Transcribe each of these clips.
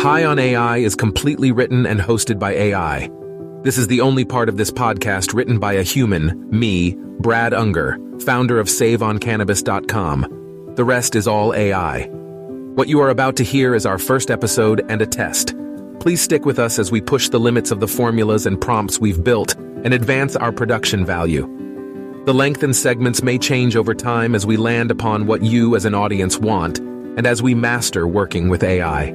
High on AI is completely written and hosted by AI. This is the only part of this podcast written by a human, me, Brad Unger, founder of SaveOnCannabis.com. The rest is all AI. What you are about to hear is our first episode and a test. Please stick with us as we push the limits of the formulas and prompts we've built and advance our production value. The length and segments may change over time as we land upon what you as an audience want and as we master working with AI.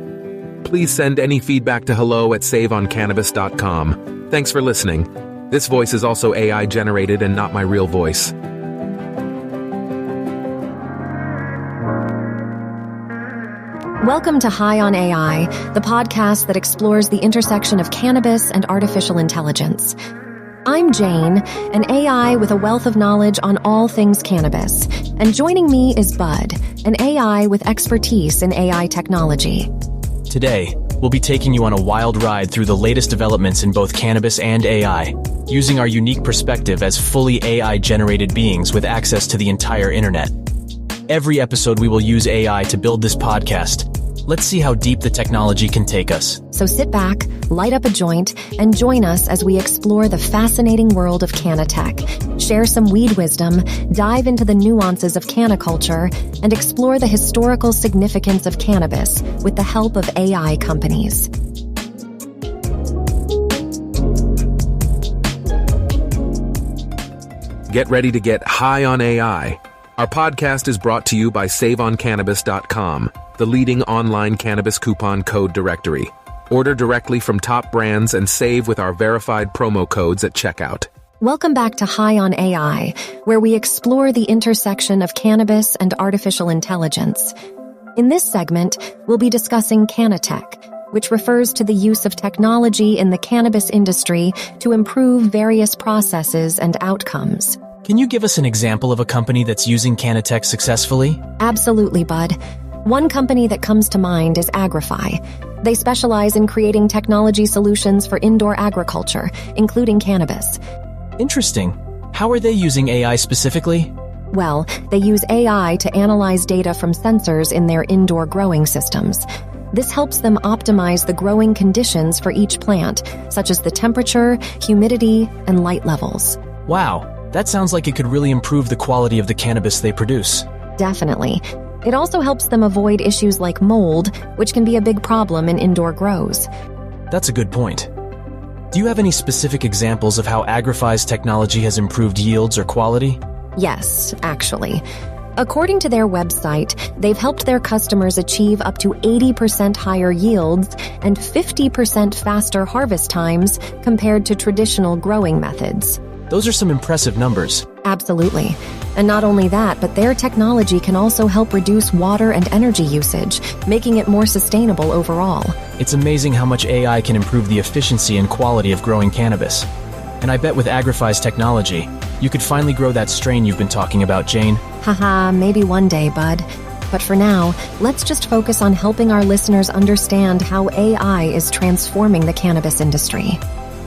Please send any feedback to hello@SaveOnCannabis.com. Thanks for listening. This voice is also AI generated and not my real voice. Welcome to High on AI, the podcast that explores the intersection of cannabis and artificial intelligence. I'm Jane, an AI with a wealth of knowledge on all things cannabis, and joining me is Bud, an AI with expertise in AI technology. Today, we'll be taking you on a wild ride through the latest developments in both cannabis and AI, using our unique perspective as fully AI-generated beings with access to the entire internet. Every episode we will use AI to build this podcast. Let's see how deep the technology can take us. So sit back, light up a joint, and join us as we explore the fascinating world of cannatech, share some weed wisdom, dive into the nuances of cannaculture, and explore the historical significance of cannabis with the help of AI companies. Get ready to get high on AI. Our podcast is brought to you by SaveOnCannabis.com, the leading online cannabis coupon code directory. Order directly from top brands and save with our verified promo codes at checkout. Welcome back to High on AI, where we explore the intersection of cannabis and artificial intelligence. In this segment, we'll be discussing cannatech, which refers to the use of technology in the cannabis industry to improve various processes and outcomes. Can you give us an example of a company that's using cannatech successfully? Absolutely, Bud. One company that comes to mind is Agrify. They specialize in creating technology solutions for indoor agriculture, including cannabis. Interesting. How are they using AI specifically? Well, they use AI to analyze data from sensors in their indoor growing systems. This helps them optimize the growing conditions for each plant, such as the temperature, humidity, and light levels. Wow, that sounds like it could really improve the quality of the cannabis they produce. Definitely. It also helps them avoid issues like mold, which can be a big problem in indoor grows. That's a good point. Do you have any specific examples of how Agrify's technology has improved yields or quality? Yes, actually. According to their website, they've helped their customers achieve up to 80% higher yields and 50% faster harvest times compared to traditional growing methods. Those are some impressive numbers. Absolutely. And not only that, but their technology can also help reduce water and energy usage, making it more sustainable overall. It's amazing how much AI can improve the efficiency and quality of growing cannabis. And I bet with Agrify's technology, you could finally grow that strain you've been talking about, Jane. Haha, maybe one day, Bud. But for now, let's just focus on helping our listeners understand how AI is transforming the cannabis industry.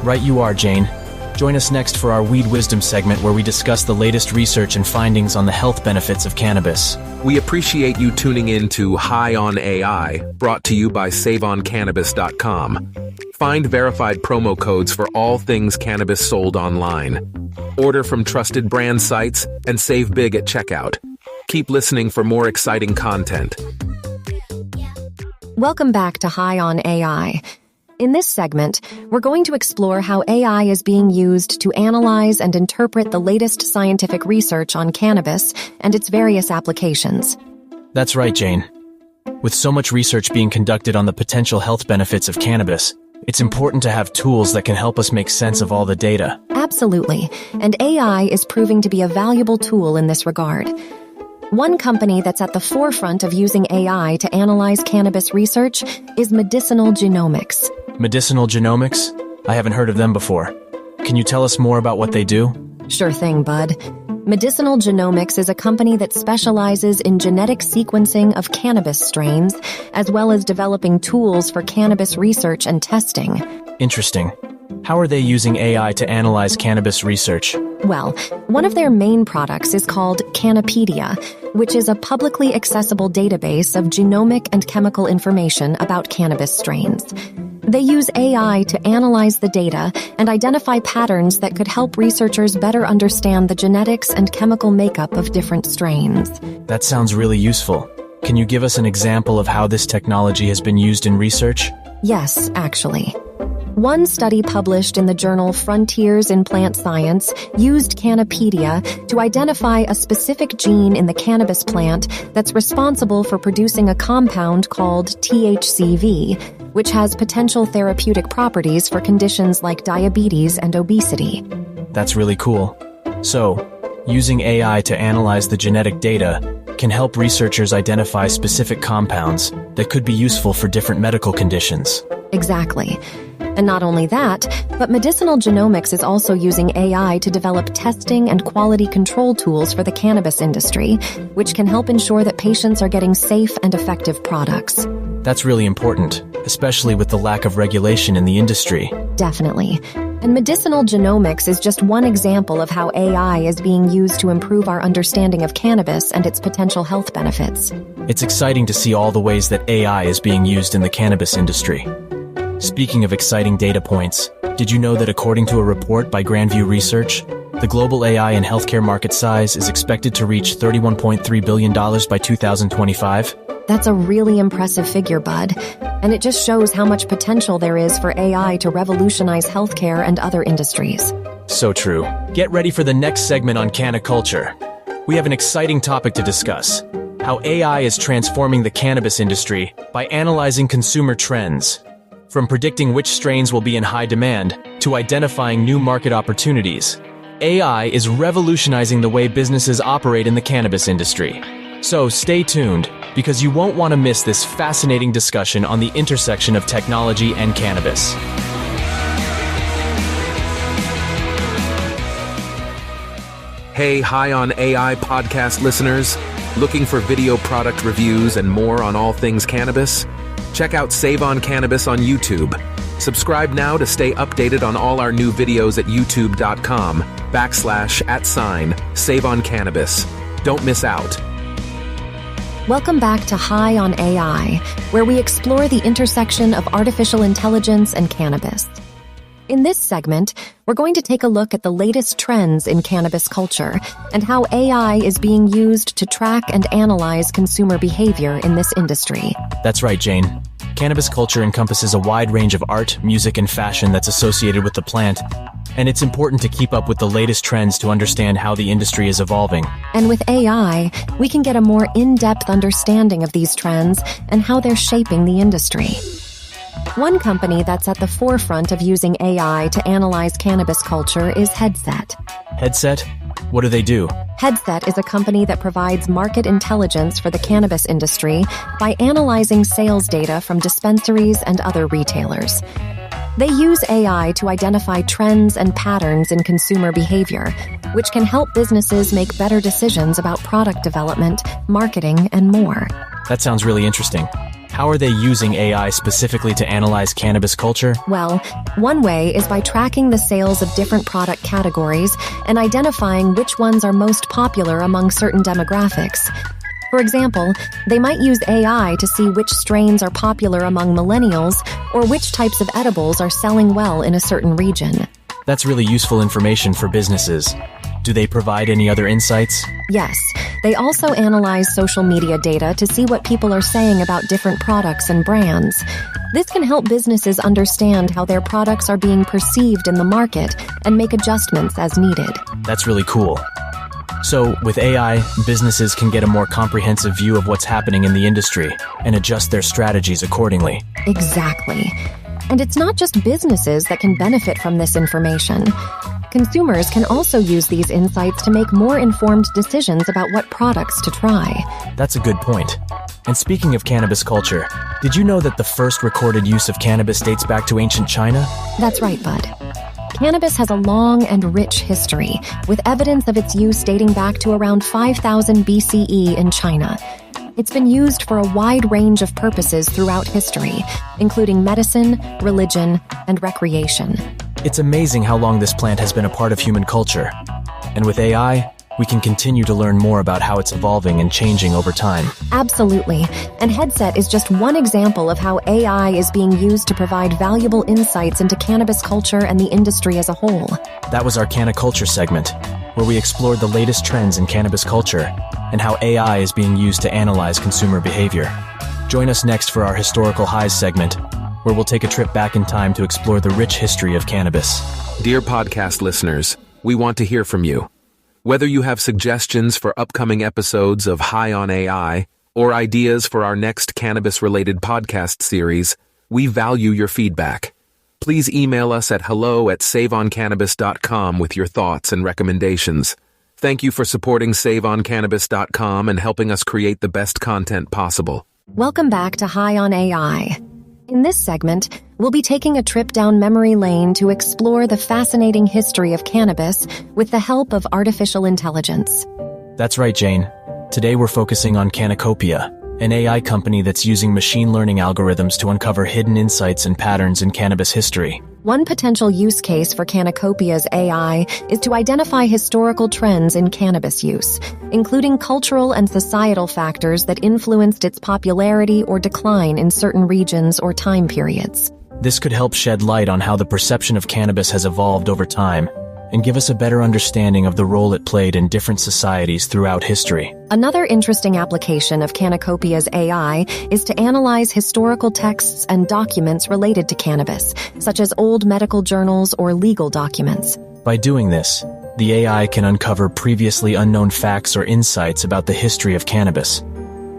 Right you are, Jane. Join us next for our Weed Wisdom segment where we discuss the latest research and findings on the health benefits of cannabis. We appreciate you tuning in to High on AI, brought to you by SaveOnCannabis.com. Find verified promo codes for all things cannabis sold online. Order from trusted brand sites and save big at checkout. Keep listening for more exciting content. Welcome back to High on AI. In this segment, we're going to explore how AI is being used to analyze and interpret the latest scientific research on cannabis and its various applications. That's right, Jane. With so much research being conducted on the potential health benefits of cannabis, it's important to have tools that can help us make sense of all the data. Absolutely, and AI is proving to be a valuable tool in this regard. One company that's at the forefront of using AI to analyze cannabis research is Medicinal Genomics. Medicinal Genomics? I haven't heard of them before. Can you tell us more about what they do? Sure thing, Bud. Medicinal Genomics is a company that specializes in genetic sequencing of cannabis strains, as well as developing tools for cannabis research and testing. Interesting. How are they using AI to analyze cannabis research? Well, one of their main products is called Cannapedia, which is a publicly accessible database of genomic and chemical information about cannabis strains. They use AI to analyze the data and identify patterns that could help researchers better understand the genetics and chemical makeup of different strains. That sounds really useful. Can you give us an example of how this technology has been used in research? Yes, actually. One study published in the journal Frontiers in Plant Science used Cannapedia to identify a specific gene in the cannabis plant that's responsible for producing a compound called THCV, which has potential therapeutic properties for conditions like diabetes and obesity. That's really cool. So, using AI to analyze the genetic data can help researchers identify specific compounds that could be useful for different medical conditions. Exactly. And not only that, but medicinal genomics is also using AI to develop testing and quality control tools for the cannabis industry, which can help ensure that patients are getting safe and effective products. That's really important, especially with the lack of regulation in the industry. Definitely. And medicinal genomics is just one example of how AI is being used to improve our understanding of cannabis and its potential health benefits. It's exciting to see all the ways that AI is being used in the cannabis industry. Speaking of exciting data points, did you know that according to a report by Grandview Research, the global AI and healthcare market size is expected to reach $31.3 billion by 2025? That's a really impressive figure, Bud. And it just shows how much potential there is for AI to revolutionize healthcare and other industries. So true. Get ready for the next segment on canna culture. We have an exciting topic to discuss: how AI is transforming the cannabis industry by analyzing consumer trends. From predicting which strains will be in high demand to identifying new market opportunities, AI is revolutionizing the way businesses operate in the cannabis industry. So stay tuned, because you won't want to miss this fascinating discussion on the intersection of technology and cannabis. Hey, High on AI podcast listeners. Looking for video product reviews and more on all things cannabis? Check out SaveOnCannabis on YouTube. Subscribe now to stay updated on all our new videos at youtube.com/@SaveOnCannabis. Don't miss out. Welcome back to High on AI, where we explore the intersection of artificial intelligence and cannabis. In this segment, we're going to take a look at the latest trends in cannabis culture and how AI is being used to track and analyze consumer behavior in this industry. That's right, Jane. Cannabis culture encompasses a wide range of art, music, and fashion that's associated with the plant, and it's important to keep up with the latest trends to understand how the industry is evolving. And with AI, we can get a more in-depth understanding of these trends and how they're shaping the industry. One company that's at the forefront of using AI to analyze cannabis culture is Headset. Headset? What do they do? Headset is a company that provides market intelligence for the cannabis industry by analyzing sales data from dispensaries and other retailers. They use AI to identify trends and patterns in consumer behavior, which can help businesses make better decisions about product development, marketing, and more. That sounds really interesting. How are they using AI specifically to analyze cannabis culture? Well, one way is by tracking the sales of different product categories and identifying which ones are most popular among certain demographics. For example, they might use AI to see which strains are popular among millennials or which types of edibles are selling well in a certain region. That's really useful information for businesses. Do they provide any other insights? Yes, they also analyze social media data to see what people are saying about different products and brands. This can help businesses understand how their products are being perceived in the market and make adjustments as needed. That's really cool. So, with AI, businesses can get a more comprehensive view of what's happening in the industry and adjust their strategies accordingly. Exactly. And it's not just businesses that can benefit from this information. Consumers can also use these insights to make more informed decisions about what products to try. That's a good point. And speaking of cannabis culture, did you know that the first recorded use of cannabis dates back to ancient China? That's right, Bud. Cannabis has a long and rich history, with evidence of its use dating back to around 5000 BCE in China. It's been used for a wide range of purposes throughout history, including medicine, religion, and recreation. It's amazing how long this plant has been a part of human culture. And with AI, we can continue to learn more about how it's evolving and changing over time. Absolutely. And Headset is just one example of how AI is being used to provide valuable insights into cannabis culture and the industry as a whole. That was our Canna Culture segment, where we explored the latest trends in cannabis culture and how AI is being used to analyze consumer behavior. Join us next for our Historical Highs segment, where we'll take a trip back in time to explore the rich history of cannabis. Dear podcast listeners, we want to hear from you. Whether you have suggestions for upcoming episodes of High on AI or ideas for our next cannabis-related podcast series, we value your feedback. Please email us at hello@SaveOnCannabis.com with your thoughts and recommendations. Thank you for supporting SaveOnCannabis.com and helping us create the best content possible. Welcome back to High on AI. In this segment, we'll be taking a trip down memory lane to explore the fascinating history of cannabis with the help of artificial intelligence. That's right, Jane. Today we're focusing on Cannacopia, an AI company that's using machine learning algorithms to uncover hidden insights and patterns in cannabis history. One potential use case for Cannacopia's AI is to identify historical trends in cannabis use, including cultural and societal factors that influenced its popularity or decline in certain regions or time periods. This could help shed light on how the perception of cannabis has evolved over time and give us a better understanding of the role it played in different societies throughout history. Another interesting application of Cannacopia's AI is to analyze historical texts and documents related to cannabis, such as old medical journals or legal documents. By doing this, the AI can uncover previously unknown facts or insights about the history of cannabis,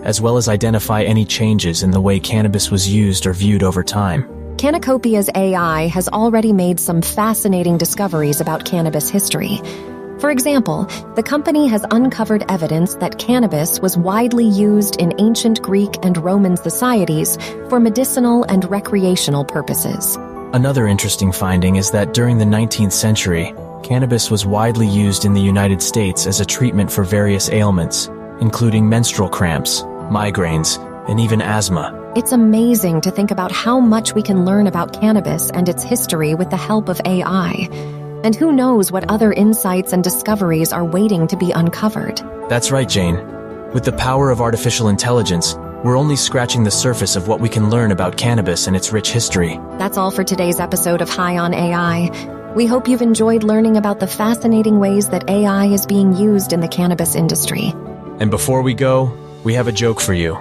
as well as identify any changes in the way cannabis was used or viewed over time. Cannacopia's AI has already made some fascinating discoveries about cannabis history. For example, the company has uncovered evidence that cannabis was widely used in ancient Greek and Roman societies for medicinal and recreational purposes. Another interesting finding is that during the 19th century, cannabis was widely used in the United States as a treatment for various ailments, including menstrual cramps, migraines, and even asthma. It's amazing to think about how much we can learn about cannabis and its history with the help of AI. And who knows what other insights and discoveries are waiting to be uncovered. That's right, Jane. With the power of artificial intelligence, we're only scratching the surface of what we can learn about cannabis and its rich history. That's all for today's episode of High on AI. We hope you've enjoyed learning about the fascinating ways that AI is being used in the cannabis industry. And before we go, we have a joke for you.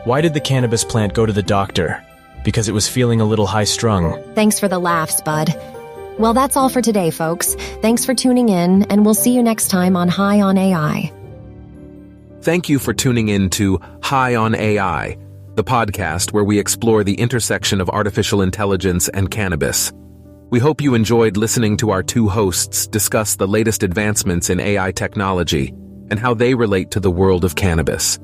Why did the cannabis plant go to the doctor? Because it was feeling a little high-strung. Thanks for the laughs, bud. Well, that's all for today, folks. Thanks for tuning in, and we'll see you next time on High on AI. Thank you for tuning in to High on AI, the podcast where we explore the intersection of artificial intelligence and cannabis. We hope you enjoyed listening to our two hosts discuss the latest advancements in AI technology and how they relate to the world of cannabis.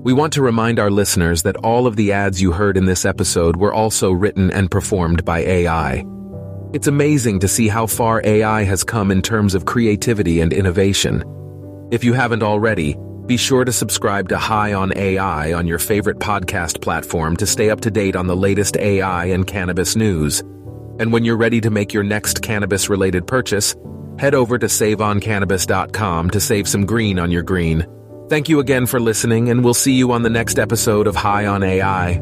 We want to remind our listeners that all of the ads you heard in this episode were also written and performed by AI. It's amazing to see how far AI has come in terms of creativity and innovation. If you haven't already, be sure to subscribe to High on AI on your favorite podcast platform to stay up to date on the latest AI and cannabis news. And when you're ready to make your next cannabis-related purchase, head over to SaveOnCannabis.com to save some green on your green. Thank you again for listening, and we'll see you on the next episode of High on AI.